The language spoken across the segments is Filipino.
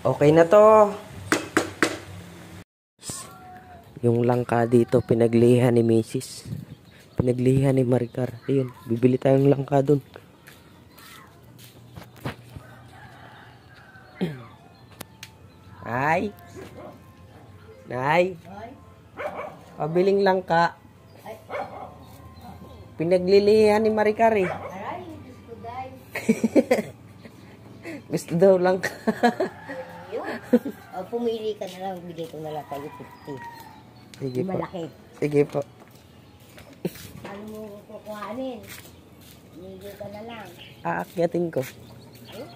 Okay na to. Yung langka dito, pinaglihan ni Mrs. Pinaglihan ni Maricar. Ayun, bibili tayong langka dun. Nay? Nay? Pabiling langka. Pinaglilihan ni Maricar eh. Aray, gusto day. Gusto daw langka. Pumili ka na lang, bigay ko na lang tayo 50. Sige po. Malaki. Sige po. Ano mo kukuhanin? Bigay ka na lang. Aakyatin ko.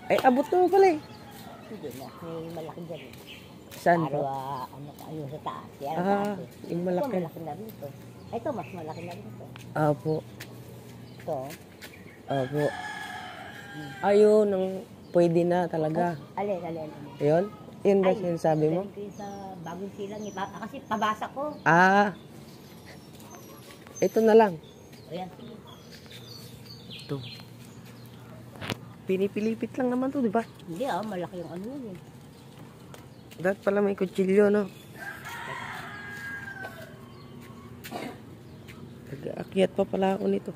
Ay, abot mo pala eh. Sige na, may malaki dyan. Saan Para po? ano sa taas. Yan ang taas eh. Yung Ito, malaki. malaki na rin ito. Ito, mas malaki na rin ito. Apo. Ito. Apo. Ayun, ang pwede na talaga. Alin. Ayun? Yun ba sinasabi mo? Galing ko yun sa bagong silang. Kasi pabasa ko. Ah. Ito na lang. Ayan. Ito. Pinipilipit lang naman to, di ba? Hindi malaki yung ano yun eh. Dapat pala may kutsilyo, no? Nag-aakyat pa pala ako nito.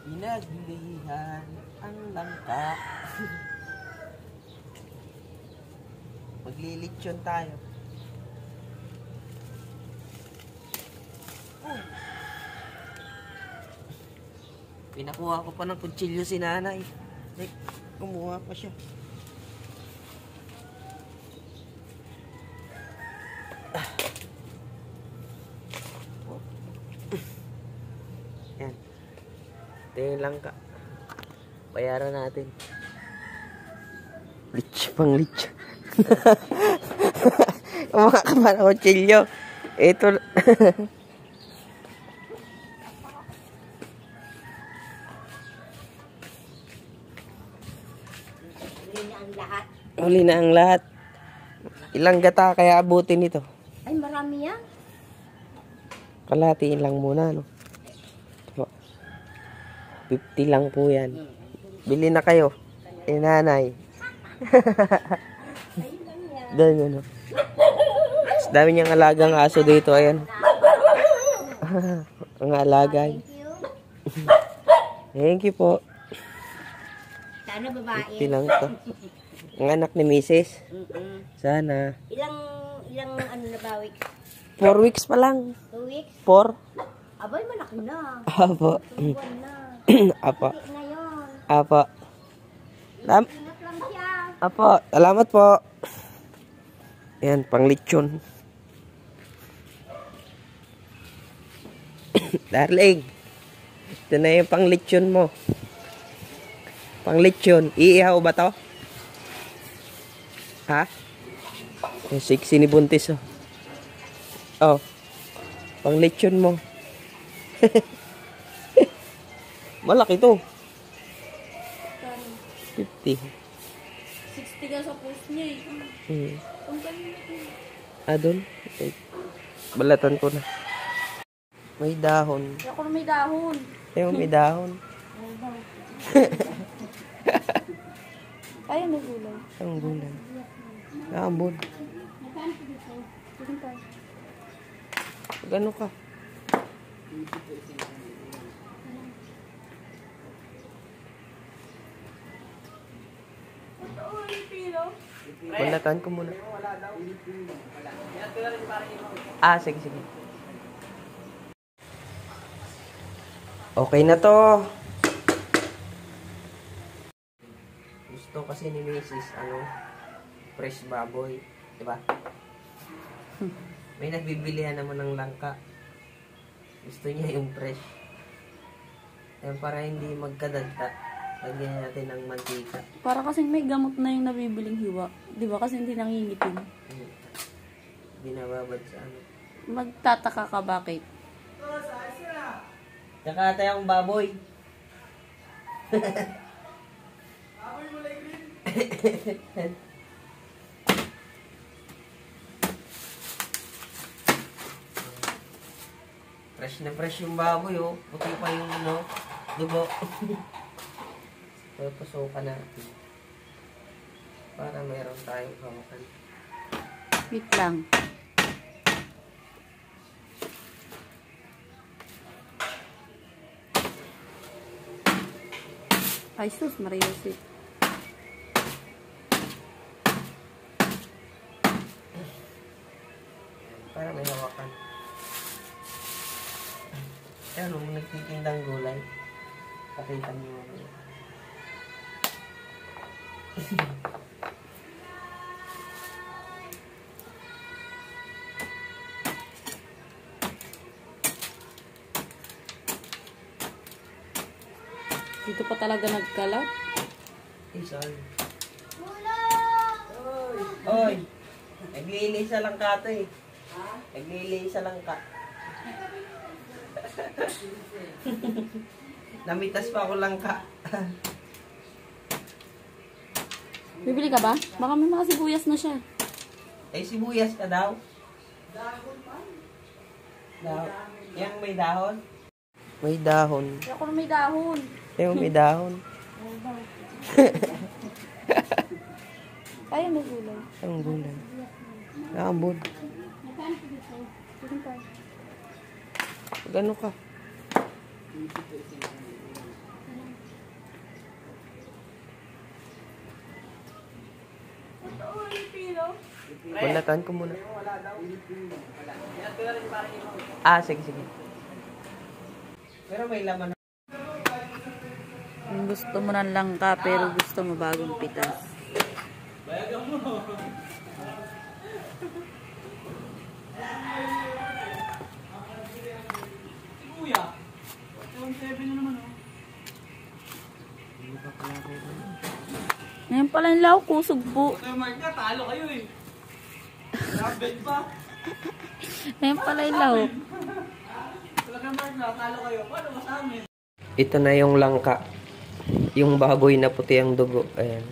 Pinaglihan ang langka. Maglilitsyon tayo. Pinakuha ko pa ng kutsilyo si nanay. Ay, kumuha pa siya. Yan. Ito yung langka. Bayaran natin. Pang lich. Mga kapal kutsilyo. Ito. Huli na ang lahat. Ilang gata kaya abutin ito? Ay, marami yan. Kalatiin lang muna, no? 50 lang po yan. Bili na kayo. Nanay. Doon, no? Dami niyang alagang aso dito, ayan. Ang alagay. Thank you po. Sana babae. 50 lang to. Ang anak ni Mrs. Sana. Ilang ano na ba weeks? 4 weeks pa lang. 2 weeks? 4? Abay, malaki na. Apo. 2 buwan na. Apo. Malaki na yun. Apo. Ingat lang siya. Apo. Salamat po. Ayan, pang lechon. Darling. Ito na yung pang lechon mo. Pang lechon. Iihaw ba to? Ha? Yung sexy ni Buntis, oh. Oh. Pang lechon mo. Malaki to. 50. 60 ka sa post niya eh. Doon? Okay. Balatan ko na. May dahon. Ako na may dahon. Ayun, may dahon. Kaya may gulay. Ang gulay. Ambon. Gano ka? Balatan ko muna. Sige, sige. Okay na to. Gusto kasi ni Mrs. Fresh baboy. Diba? May nagbibilihan naman ng langka. Gusto niya yung fresh. Ayan, para hindi magkadagta. Lagyan natin ng mantika. Para kasing may gamot na yung nabibiling hiwa. Di ba? Kasi hindi nangingitim. Binababad sa Magtataka ka bakit? Tsaka tayong baboy. Fresh na fresh yung baboy, oh. Puti pa yung ano, dugo. Tutusukan natin. Para meron tayong hawakan. Wait lang. Ay, sus, Mariusip. Para may hawakan. Ayan, nung nagtitindang gulay. Pakita niyo. Dito pa talaga nagkalat. Sorry. Oy! Oy! Naglilisa lang ka ito eh. Naglilisa lang ka. Namitas pa ako lang ka. Bibili ka ba? Baka may mga sibuyas na siya. Eh, sibuyas ka daw? Dahon pa? Yan may dahon? May dahon. Ako na may dahon. Yung may dahon. Kaya may gulay. Ang gulay. Naambod. Gano ka? Balatan ko muna. Ah, sige, sige. Pero may laman. Kung gusto mo ng langka pero gusto mo bagong pitas. Ngayon pala yung lauk, kusog po. Talo kayo eh. Grabe pa. Ngayon pala yung lauk. Talagang Mark na, talo kayo. Paano mas amin? Ito na yung langka. Yung baboy na puti ang dugo. Ayan.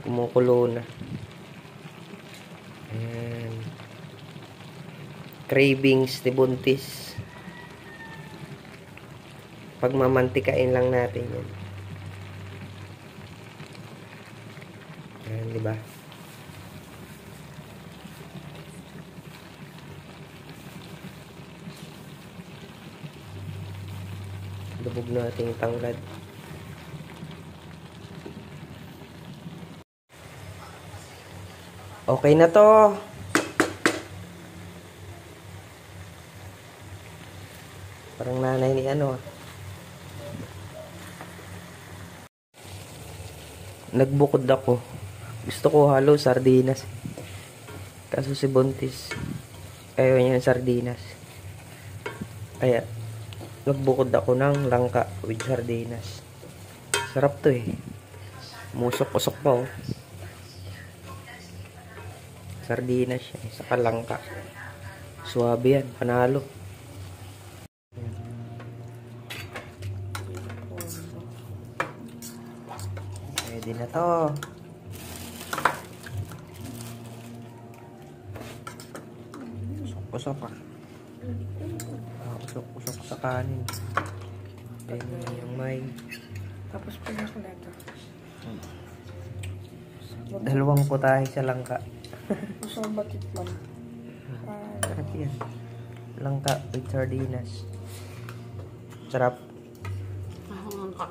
Kumukulo na. Ayan. Cravings ni Buntis. Pagmamantikain lang natin yan. Ayan, di ba? Lubog natin yung tanglad. Okay na to. Parang nanay ni ano. Nagbukod ako. Gusto ko halo sardinas. Kaso si Buntis ayaw niya ng sardinas. Kaya nagbukod ako ng langka with sardinas. Sarap to eh. Musok-usok pa oh. Sardinas siya. Saka langka. Suwabe yan. Panalo. Pwede na to. Usok-usok pa. Usok-usok sa kanin. Ayan yung may. Tapos pinakuleta. Dalawang putahe sa langka. Gusto ko batit lang. Sarap yan. Langka with sardinas. Sarap. Ahang ka.